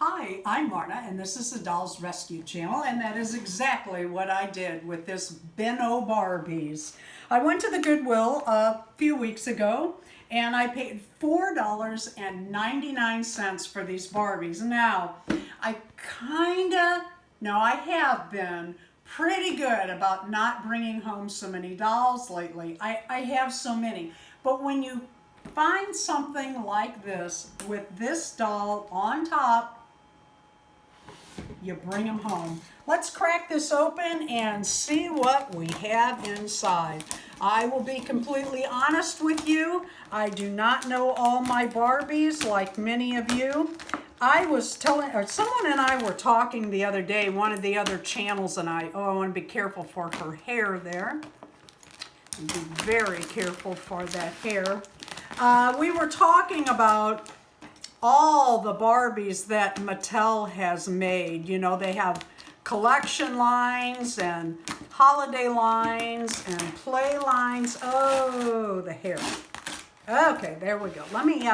Hi, I'm Marna, and this is the Dolls Rescue Channel, and that is exactly what I did with this bin o' Barbies. I went to the Goodwill a few weeks ago, and I paid $4.99 for these Barbies. Now, I have been pretty good about not bringing home so many dolls lately. I have so many, but when you find something like this with this doll on top, you bring them home. Let's crack this open and see what we have inside. I will be completely honest with you. I do not know all my Barbies like many of you. I was telling, or someone and I were talking the other day, one of the other channels, and I want to be careful for her hair there. Be very careful for that hair. We were talking about all the Barbies that Mattel has made. You know, they have collection lines and holiday lines and play lines. Oh, the hair. Okay, there we go. Let me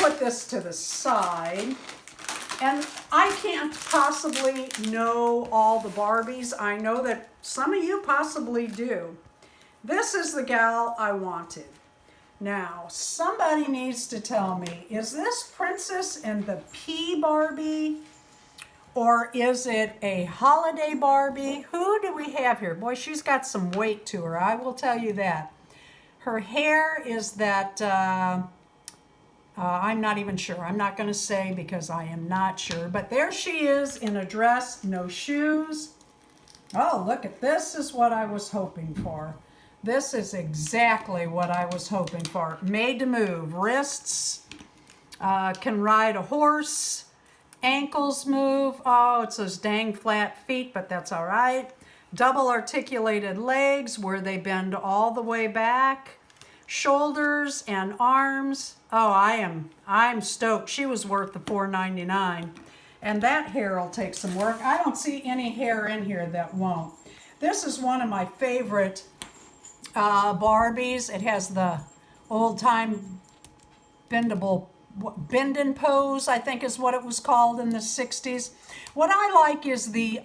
put this to the side. And I can't possibly know all the Barbies. I know that some of you possibly do. This is the gal I wanted. Now, somebody needs to tell me, is this Princess and the Pea Barbie, or is it a holiday Barbie? Who do we have here? Boy, she's got some weight to her, I will tell you that. Her hair is that, I'm not even sure. I'm not going to say because I am not sure. But there she is in a dress, no shoes. Oh, look at this is what I was hoping for. This is exactly what I was hoping for. Made to move. Wrists, can ride a horse. Ankles move. Oh, it's those dang flat feet, but that's all right. Double articulated legs where they bend all the way back. Shoulders and arms. Oh, I'm stoked. She was worth the $4.99. And that hair will take some work. I don't see any hair in here that won't. This is one of my favorite Barbies. It has the old-time bendable bend and pose, I think is what it was called in the 60s. What I like is the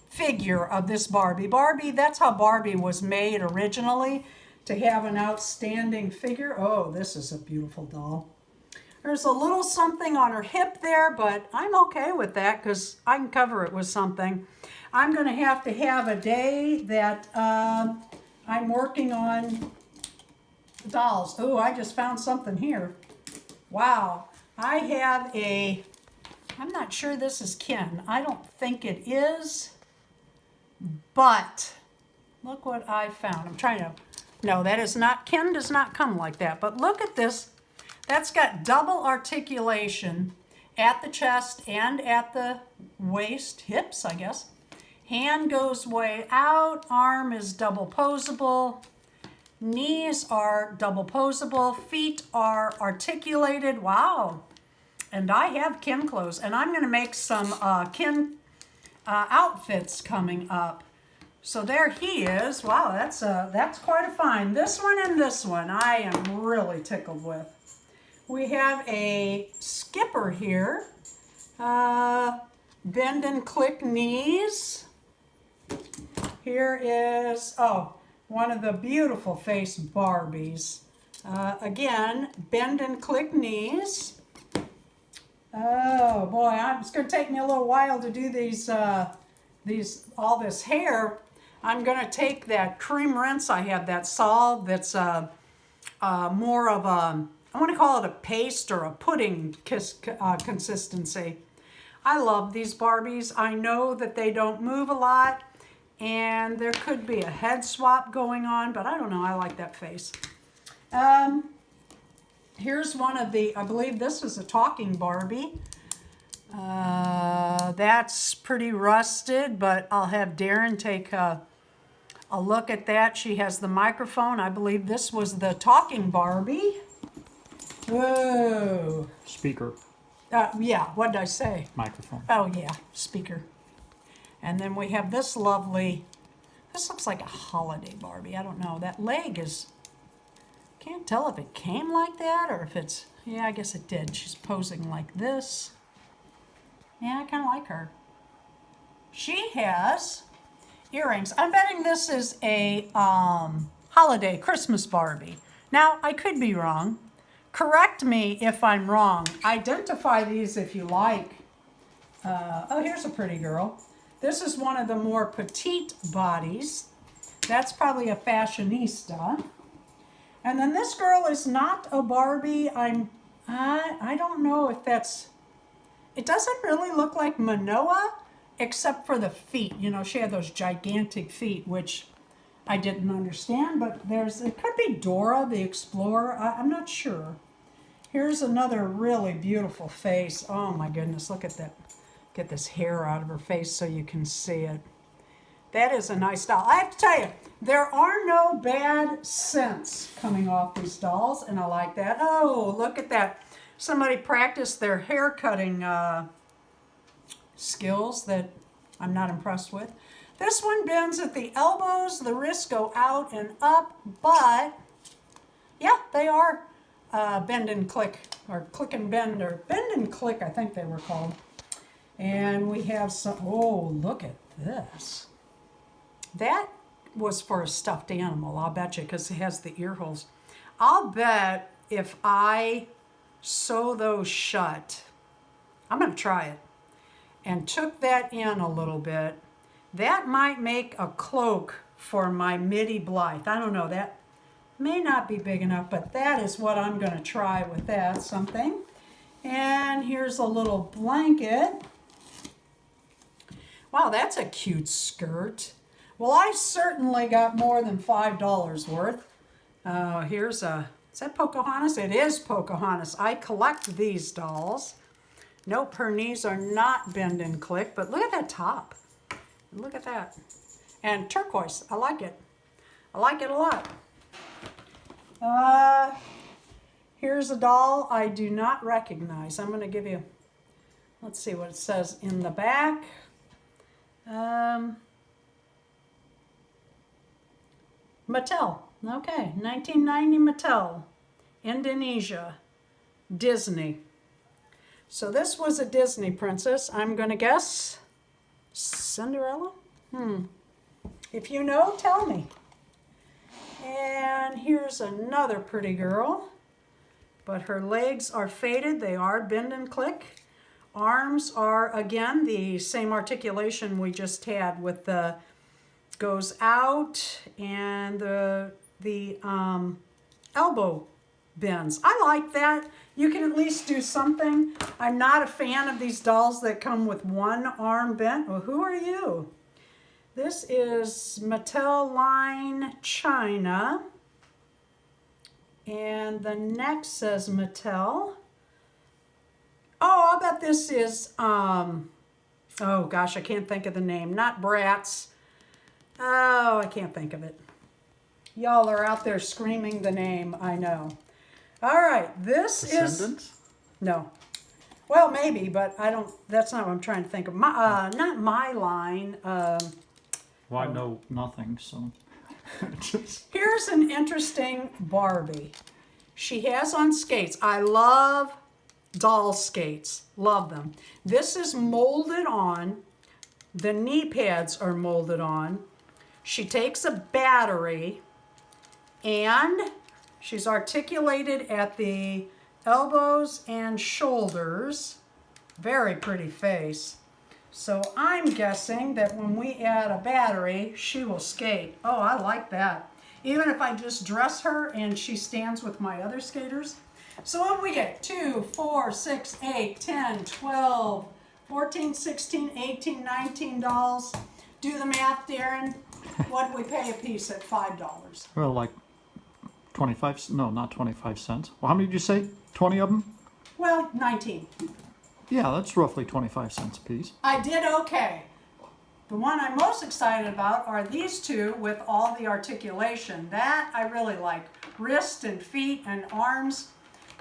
figure of this Barbie. Barbie, that's how Barbie was made originally, to have an outstanding figure. Oh, this is a beautiful doll. There's a little something on her hip there, but I'm okay with that because I can cover it with something. I'm going to have a day that I'm working on dolls. Oh, I just found something here. Wow. I have I'm not sure this is Ken. I don't think it is, but look what I found. No, that is not, Ken does not come like that, but look at this. That's got double articulation at the chest and at the waist, hips, I guess. Hand goes way out, arm is double posable, knees are double posable, feet are articulated. Wow. And I have Ken clothes, and I'm going to make some Ken outfits coming up. So there he is. Wow, that's quite a find. This one and this one I am really tickled with. We have a skipper here. Bend and click knees. Here is, one of the beautiful face Barbies. Again, bend and click knees. Oh boy, it's going to take me a little while to do all this hair. I'm going to take that cream rinse I have, that solve that's more of a, I want to call it a paste or a pudding consistency. I love these Barbies. I know that they don't move a lot, and there could be a head swap going on, but I don't know. I like that face. Here's one of the, I believe this is a talking Barbie. That's pretty rusted, but I'll have Darren take a look at that. She has the microphone. I believe this was the talking Barbie. Whoa. Speaker. Yeah, what did I say? Microphone. Oh yeah, speaker. And then we have this lovely, this looks like a holiday Barbie. I don't know. That leg is, can't tell if it came like that or if it's, yeah, I guess it did. She's posing like this. Yeah, I kind of like her. She has earrings. I'm betting this is a holiday Christmas Barbie. Now, I could be wrong. Correct me if I'm wrong. Identify these if you like. Oh, here's a pretty girl. This is one of the more petite bodies. That's probably a fashionista. And then this girl is not a Barbie. I don't know if that's, it doesn't really look like Manoa, except for the feet. You know, she had those gigantic feet, which I didn't understand, but it could be Dora the Explorer. I'm not sure. Here's another really beautiful face. Oh my goodness, look at that. Get this hair out of her face so you can see it. That is a nice doll. I have to tell you, there are no bad scents coming off these dolls, and I like that. Oh, look at that. Somebody practiced their hair cutting skills that I'm not impressed with. This one bends at the elbows, the wrists go out and up, but yeah, they are bend and click, or click and bend, or bend and click, I think they were called. And we have some, oh, look at this. That was for a stuffed animal, I'll bet you, because it has the ear holes. I'll bet if I sew those shut, I'm going to try it, and took that in a little bit, that might make a cloak for my Mitty Blythe. I don't know, that may not be big enough, but that is what I'm going to try with that, something. And here's a little blanket. Wow, that's a cute skirt. Well, I certainly got more than $5 worth. Is that Pocahontas? It is Pocahontas. I collect these dolls. Nope, her knees are not bend and click, but look at that top. Look at that. And turquoise, I like it. I like it a lot. Here's a doll I do not recognize. I'm going to give you, let's see what it says in the back. Mattel. Okay, 1990 Mattel. Indonesia. Disney. So this was a Disney princess. I'm going to guess Cinderella? If you know, tell me. And here's another pretty girl. But her legs are faded. They are bend and click. Arms are, again, the same articulation we just had with the goes out and the elbow bends. I like that. You can at least do something. I'm not a fan of these dolls that come with one arm bent. Well, who are you? This is Mattel Line China. And the neck says Mattel. Oh, I'll bet this is, oh gosh, I can't think of the name. Not Bratz. Oh, I can't think of it. Y'all are out there screaming the name, I know. All right, this Descendants? is... No. Well, maybe, but I don't, that's not what I'm trying to think of. Not my line. Well, I know nothing, so... Here's an interesting Barbie. She has on skates. I love doll skates. Love them. This is molded on. The knee pads are molded on. She takes a battery and she's articulated at the elbows and shoulders. Very pretty face. So I'm guessing that when we add a battery, she will skate. Oh, I like that. Even if I just dress her and she stands with my other skaters. So what do we get? 2, 4, 6, 8, 10, 12, 14, 16, 18, 19 dolls. Do the math, Darren. What do we pay a piece at $5? Well, like 25, no, not 25 cents. Well, how many did you say? 20 of them? Well, 19. Yeah, that's roughly 25 cents a piece. I did okay. The one I'm most excited about are these two with all the articulation. That I really like. Wrists and feet and arms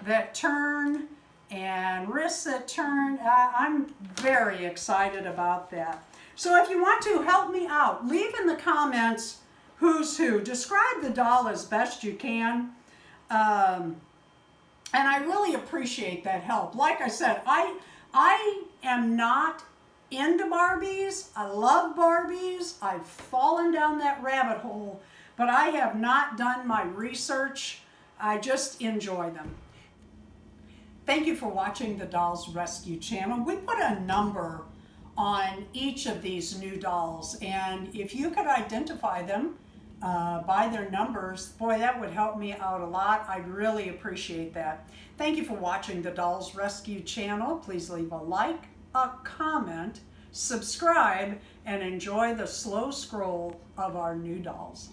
that turn and wrists that turn. I'm very excited about that. So if you want to help me out, leave in the comments who's who. Describe the doll as best you can. And I really appreciate that help. Like I said, I am not into Barbies. I love Barbies. I've fallen down that rabbit hole, but I have not done my research. I just enjoy them. Thank you for watching the Dolls Rescue channel. We put a number on each of these new dolls, and if you could identify them by their numbers, boy, that would help me out a lot. I'd really appreciate that. Thank you for watching the Dolls Rescue channel. Please leave a like, a comment, subscribe, and enjoy the slow scroll of our new dolls.